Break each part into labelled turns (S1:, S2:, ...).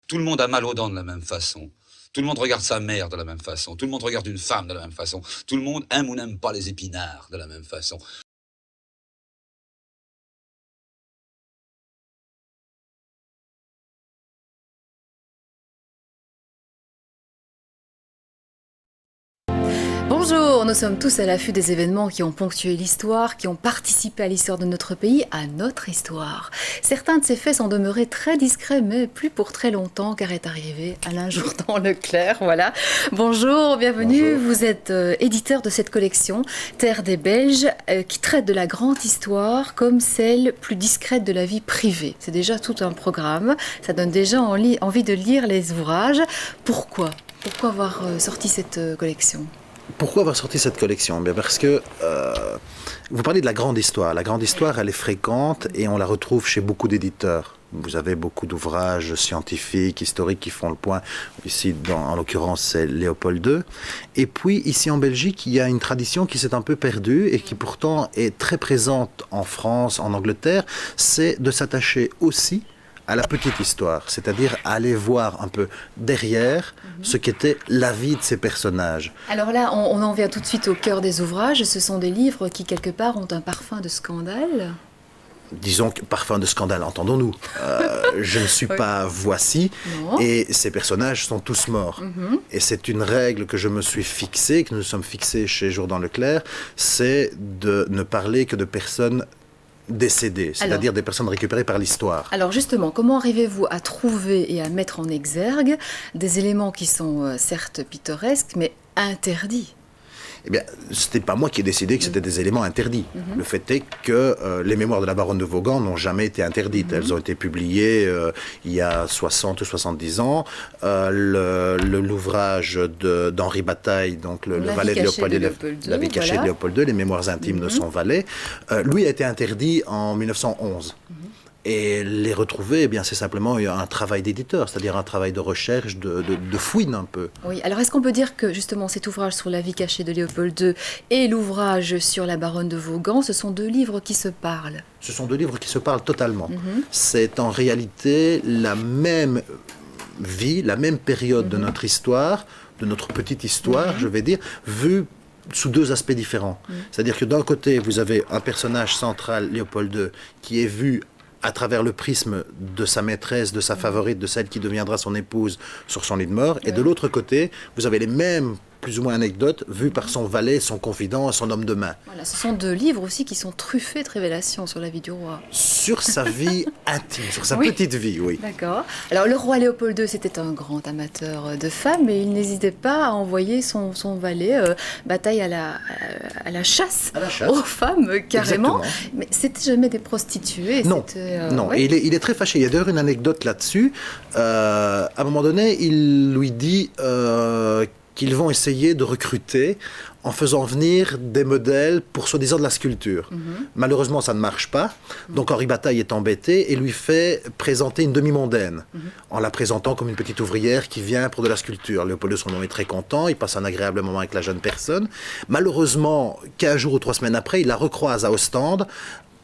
S1: Tout le monde a mal aux dents de la même façon. Tout le monde regarde sa mère de la même façon. Tout le monde regarde une femme de la même façon. Tout le monde aime ou n'aime pas les épinards de la même façon.
S2: Bonjour, nous sommes tous à l'affût des événements qui ont ponctué l'histoire, qui ont participé à l'histoire de notre pays, à notre histoire. Certains de ces faits sont demeurés très discrets, mais plus pour très longtemps, car est arrivé Alain Jourdan-Leclerc, voilà. Bonjour, bienvenue,
S3: Bonjour.
S2: vous êtes éditeur de cette collection, Terre des Belges, qui traite de la grande histoire comme celle plus discrète de la vie privée. C'est déjà tout un programme, ça donne déjà envie de lire les ouvrages. Pourquoi avoir sorti cette collection ?
S3: Pourquoi avoir sorti cette collection? Bien parce que vous parlez de la grande histoire. La grande histoire, elle est fréquente et on la retrouve chez beaucoup d'éditeurs. Vous avez beaucoup d'ouvrages scientifiques, historiques qui font le point. Ici, en l'occurrence, c'est Léopold II. Et puis, ici en Belgique, il y a une tradition qui s'est un peu perdue et qui pourtant est très présente en France, en Angleterre. C'est de s'attacher aussi à la petite histoire, c'est-à-dire à aller voir un peu derrière ce qu'était la vie de ces personnages.
S2: Alors là, on en vient tout de suite au cœur des ouvrages. Ce sont des livres qui, quelque part, ont un parfum de scandale.
S3: Disons que parfum de scandale, entendons-nous. Je ne suis
S2: Oui.
S3: pas Voici,
S2: Non.
S3: et ces personnages sont tous morts. Et c'est une règle que je me suis fixée, que nous sommes fixés chez Jourdan-Leclerc, c'est de ne parler que de personnes décédées, c'est-à-dire des personnes récupérées par l'histoire.
S2: Alors justement, comment arrivez-vous à trouver et à mettre en exergue des éléments qui sont certes pittoresques, mais interdits ?
S3: Eh bien, c'était pas moi qui ai décidé que c'était des éléments interdits. Le fait est que les mémoires de la baronne de Vaughan n'ont jamais été interdites. Elles ont été publiées il y a 60 ou 70 ans. L'ouvrage d'Henri Bataille, donc le valet de Léopold II, la vie cachée de Léopold II, les mémoires intimes de son valet, lui a été interdit en 1911. Et les retrouver, eh bien, c'est simplement un travail d'éditeur, c'est-à-dire un travail de recherche, de fouine un peu.
S2: Oui, alors est-ce qu'on peut dire que justement cet ouvrage sur la vie cachée de Léopold II et l'ouvrage sur la baronne de Vaughan, ce sont deux livres qui se parlent ?
S3: Ce sont deux livres qui se parlent totalement. C'est en réalité la même vie, la même période de notre histoire, de notre petite histoire, je vais dire, vue sous deux aspects différents. C'est-à-dire que d'un côté, vous avez un personnage central, Léopold II, qui est vu à travers le prisme de sa maîtresse, de sa favorite, de celle qui deviendra son épouse sur son lit de mort. Et de l'autre côté, vous avez les mêmes, plus ou moins anecdotes, vues par son valet, son confident, son homme de main.
S2: Voilà, ce sont deux livres aussi qui sont truffés de révélations sur la vie du roi.
S3: Sur sa vie intime, sur sa petite vie, oui.
S2: D'accord. Alors le roi Léopold II, c'était un grand amateur de femmes et il n'hésitait pas à envoyer son valet bataille à la chasse, aux femmes, carrément.
S3: Exactement.
S2: Mais c'était jamais des prostituées.
S3: Non, non.
S2: ouais.
S3: Et il est très fâché. Il y a d'ailleurs une anecdote là-dessus. À un moment donné, il lui dit qu'ils vont essayer de recruter en faisant venir des modèles pour soi-disant de la sculpture. Malheureusement, ça ne marche pas. Donc Henri Bataille est embêté et lui fait présenter une demi-mondaine, en la présentant comme une petite ouvrière qui vient pour de la sculpture. Léopold II, son nom, est très content, il passe un agréable moment avec la jeune personne. Malheureusement, 15 jours ou 3 semaines après, il la recroise à Ostende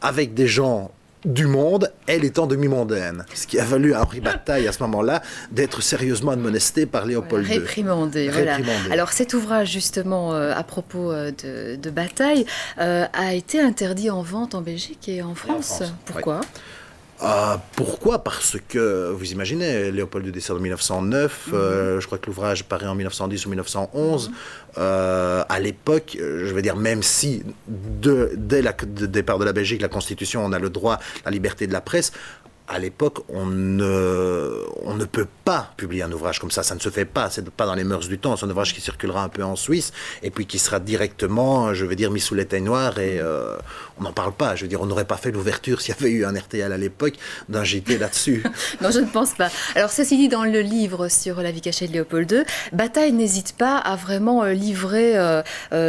S3: avec des gens du monde, elle étant demi-mondaine. Ce qui a valu à Henri Bataille, à ce moment-là, d'être sérieusement admonesté par Léopold II.
S2: Réprimandé, voilà. Alors cet ouvrage, justement, à propos de Bataille, a été interdit en vente en Belgique et en France. Pourquoi ?
S3: Pourquoi? Parce que, vous imaginez, Léopold II décède en 1909, je crois que l'ouvrage paraît en 1910 ou 1911. À l'époque, je veux dire, même si dès le départ de la Belgique, la Constitution, on a le droit, la liberté de la presse, à l'époque, on ne peut pas publier un ouvrage comme ça ne se fait pas, c'est pas dans les mœurs du temps, c'est un ouvrage qui circulera un peu en Suisse, et puis qui sera directement, je veux dire, mis sous l'éteignoir, et on n'en parle pas, je veux dire, on n'aurait pas fait l'ouverture s'il y avait eu un RTL à l'époque, d'un JT là-dessus.
S2: Non, je ne pense pas. Alors, ceci dit, dans le livre sur la vie cachée de Léopold II, Bataille n'hésite pas à vraiment livrer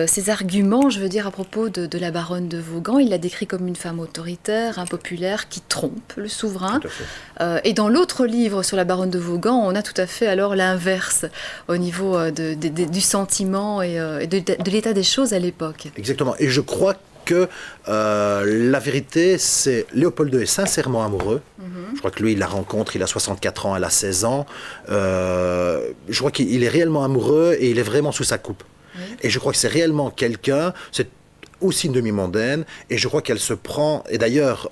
S2: ses arguments, je veux dire, à propos de la baronne de Vaughan. Il la décrit comme une femme autoritaire, impopulaire, qui trompe le souverain. Tout à fait. Et dans l'autre livre sur la baronne de Vaughan, on a tout à fait alors l'inverse au niveau du sentiment et de l'état des choses à l'époque.
S3: Exactement. Et je crois que la vérité, c'est Léopold II est sincèrement amoureux. Je crois que lui, il la rencontre, il a 64 ans, elle a 16 ans. Je crois qu'il est réellement amoureux et il est vraiment sous sa coupe. Et je crois que c'est réellement quelqu'un, c'est aussi une demi-mondaine, et je crois qu'elle se prend, et d'ailleurs,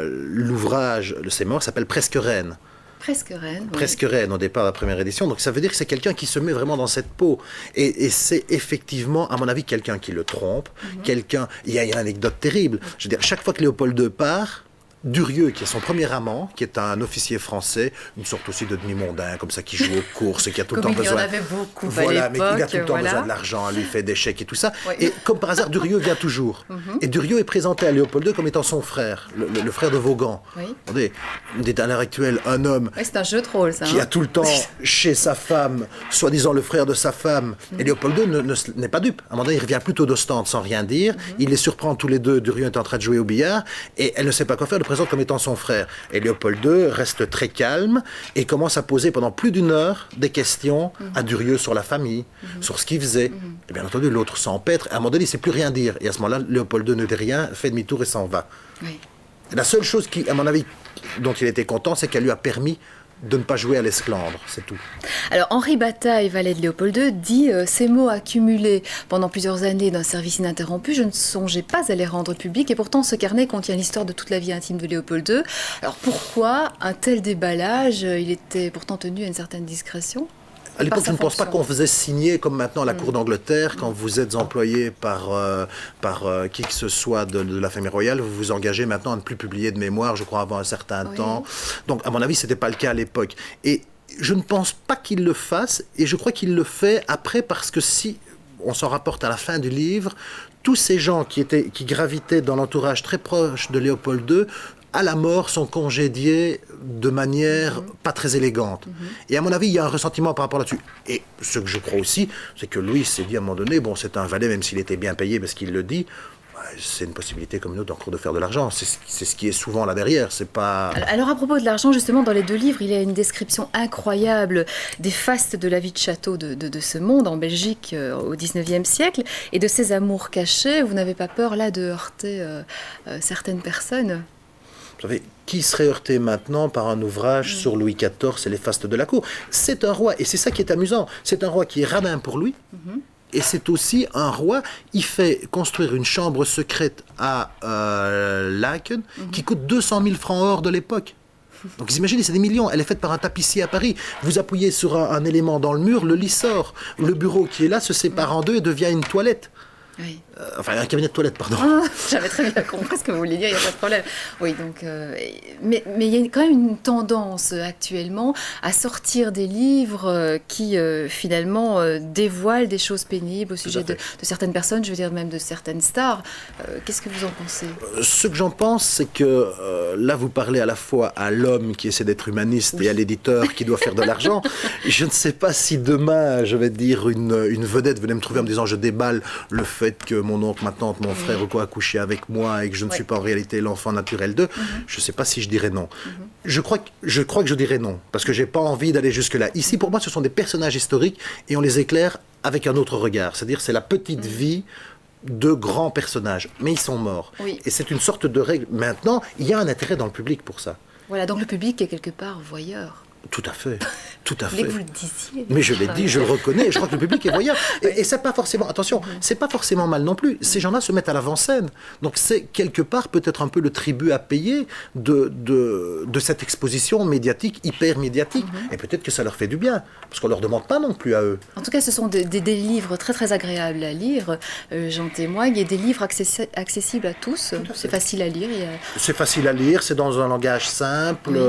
S3: l'ouvrage de ses morts s'appelle Presque Reine.
S2: Presque reine.
S3: Presque reine au départ de la première édition, donc ça veut dire que c'est quelqu'un qui se met vraiment dans cette peau. Et c'est effectivement, à mon avis, quelqu'un qui le trompe, quelqu'un... Il y a une anecdote terrible. Je veux dire, chaque fois que Léopold II part, Durieux, qui est son premier amant, qui est un officier français, une sorte aussi de demi-mondain, comme ça, qui joue aux courses et qui a tout le temps besoin...
S2: Comme il y en avait beaucoup
S3: voilà,
S2: à
S3: mais
S2: l'époque.
S3: qui a tout le temps besoin de l'argent, lui fait des chèques et tout ça.
S2: Oui.
S3: Et comme par hasard, Durieux vient toujours. Et Durieux est présenté à Léopold II comme étant son frère, le frère de Vaughan.
S2: Oui.
S3: Attendez, à l'heure actuelle, un homme
S2: Oui, c'est un jeu de rôle, ça.
S3: qui a tout le temps chez sa femme, soi-disant le frère de sa femme. Et Léopold II n'est pas dupe. À un moment donné, il revient plutôt d'Ostende sans rien dire. Il les surprend tous les deux. Durieux est en train de jouer au billard et elle ne sait pas quoi faire, le présente comme étant son frère. Et Léopold II reste très calme et commence à poser pendant plus d'une heure des questions à Durieux sur la famille, sur ce qu'il faisait. Et bien entendu, l'autre s'empêtre. À un moment donné, il ne sait plus rien dire. Et à ce moment-là, Léopold II ne dit rien, fait demi-tour et s'en va.
S2: Oui.
S3: La seule chose qui, à mon avis, dont il était content, c'est qu'elle lui a permis de ne pas jouer à l'esclandre, c'est tout.
S2: Alors Henri Bataille, valet de Léopold II, dit ces mots accumulés pendant plusieurs années d'un service ininterrompu, je ne songeais pas à les rendre publics et pourtant ce carnet contient l'histoire de toute la vie intime de Léopold II. Alors pourquoi un tel déballage? Il était pourtant tenu à une certaine discrétion.
S3: À l'époque, je ne pense pas qu'on faisait signer, comme maintenant à la Cour d'Angleterre, quand vous êtes employé par qui que ce soit de la famille royale, vous vous engagez maintenant à ne plus publier de mémoire, je crois, avant un certain temps. Donc, à mon avis, ce n'était pas le cas à l'époque. Et je ne pense pas qu'il le fasse, et je crois qu'il le fait après, parce que si on s'en rapporte à la fin du livre, tous ces gens qui gravitaient dans l'entourage très proche de Léopold II, à la mort, sont congédiés de manière pas très élégante. Et à mon avis, il y a un ressentiment par rapport là-dessus. Et ce que je crois aussi, c'est que Louis s'est dit à un moment donné, bon, c'est un valet, même s'il était bien payé, parce qu'il le dit, c'est une possibilité comme une autre encore de faire de l'argent. C'est ce qui est souvent là derrière. C'est pas...
S2: Alors à propos de l'argent, justement, dans les deux livres, il y a une description incroyable des fastes de la vie de château de ce monde, en Belgique, au XIXe siècle, et de ces amours cachés. Vous n'avez pas peur, là, de heurter certaines personnes ?
S3: Vous savez, qui serait heurté maintenant par un ouvrage sur Louis XIV et les fastes de la cour? C'est un roi, et c'est ça qui est amusant, c'est un roi qui est radin pour lui, et c'est aussi un roi, il fait construire une chambre secrète à Laeken, qui coûte 200 000 francs or de l'époque. Donc vous imaginez, c'est des millions. Elle est faite par un tapissier à Paris. Vous appuyez sur un élément dans le mur, le lit sort. Le bureau qui est là se sépare en deux et devient une toilette.
S2: Oui.
S3: Enfin, un cabinet de toilette, pardon.
S2: J'avais très bien compris ce que vous vouliez dire, il n'y a pas de problème. Oui, donc, mais il y a quand même une tendance actuellement à sortir des livres qui finalement dévoilent des choses pénibles au sujet de certaines personnes, je veux dire même de certaines stars. Qu'est-ce que vous en pensez?
S3: Ce que j'en pense, c'est que là, vous parlez à la fois à l'homme qui essaie d'être humaniste et à l'éditeur qui doit faire de l'argent. Je ne sais pas si demain, je vais dire, une vedette venait me trouver en me disant je déballe le fait que mon oncle, ma tante, mon frère ou quoi a couché avec moi et que je ne suis pas en réalité l'enfant naturel d'eux, je ne sais pas si je dirais non. Je crois que je dirais non, parce que je n'ai pas envie d'aller jusque-là. Ici, pour moi, ce sont des personnages historiques et on les éclaire avec un autre regard. C'est-à-dire, c'est la petite vie de grands personnages, mais ils sont morts.
S2: Oui.
S3: Et c'est une sorte de règle. Maintenant, il y a un intérêt dans le public pour ça.
S2: Voilà, donc le public est quelque part voyeur.
S3: Tout à fait, tout à
S2: Mais
S3: fait.
S2: que vous le disiez.
S3: Mais je l'ai dit, je le reconnais, je crois que le public est voyeur. Et c'est pas forcément, attention, c'est pas forcément mal non plus. Ces gens-là se mettent à l'avant-scène. Donc c'est quelque part peut-être un peu le tribut à payer de cette exposition médiatique, hyper médiatique. Et peut-être que ça leur fait du bien, parce qu'on leur demande pas non plus à eux.
S2: En tout cas, ce sont des livres très très agréables à lire, j'en témoigne, et des livres accessibles à tous. C'est facile à lire.
S3: C'est facile à lire, c'est dans un langage simple,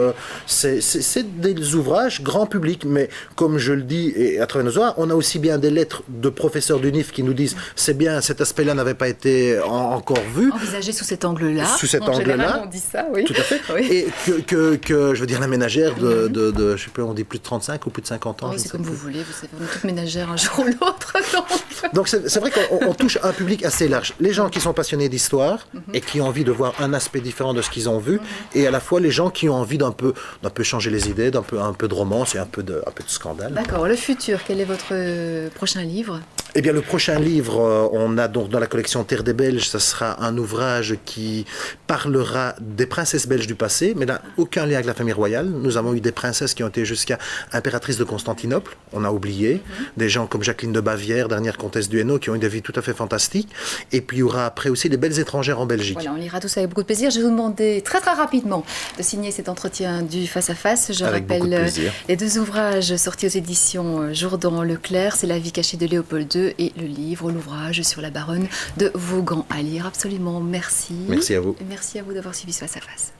S3: c'est des ouvrages grand public, mais comme je le dis, et à travers nos ouvrages, on a aussi bien des lettres de professeurs d'UNIF qui nous disent c'est bien, cet aspect-là n'avait pas été encore vu.
S2: Envisagé sous cet angle-là.
S3: Sous cet
S2: angle-là.
S3: Général,
S2: On dit ça, oui.
S3: Tout à fait.
S2: Oui.
S3: Et que, je veux dire, la ménagère de je sais pas, on dit plus de 35 ou plus de 50 ans.
S2: Oui, c'est comme vous voulez, vous savez, on est toutes ménagères un jour ou l'autre.
S3: Donc c'est vrai qu'on touche un public assez large. Les gens qui sont passionnés d'histoire et qui ont envie de voir un aspect différent de ce qu'ils ont vu, et à la fois les gens qui ont envie d'un peu changer les idées, un peu de romance et un peu de scandale.
S2: D'accord. Le futur, quel est votre prochain livre?
S3: Eh bien, le prochain livre, on a donc dans la collection Terre des Belges, ce sera un ouvrage qui parlera des princesses belges du passé, mais n'a aucun lien avec la famille royale. Nous avons eu des princesses qui ont été jusqu'à impératrice de Constantinople, on a oublié. Des gens comme Jacqueline de Bavière, dernière comtesse du Hainaut, qui ont eu des vies tout à fait fantastiques. Et puis, il y aura après aussi les belles étrangères en Belgique.
S2: Voilà, on lira tout ça avec beaucoup de plaisir. Je vais vous demander très très rapidement de signer cet entretien du Face à Face. Je
S3: Avec beaucoup de
S2: rappelle
S3: plaisir.
S2: les deux ouvrages sortis aux éditions Jourdan Leclerc, c'est La vie cachée de Léopold II et le livre, l'ouvrage sur la baronne de Vaughan à lire. Absolument, merci.
S3: Merci à vous.
S2: Et merci à vous d'avoir suivi ce Face à Face.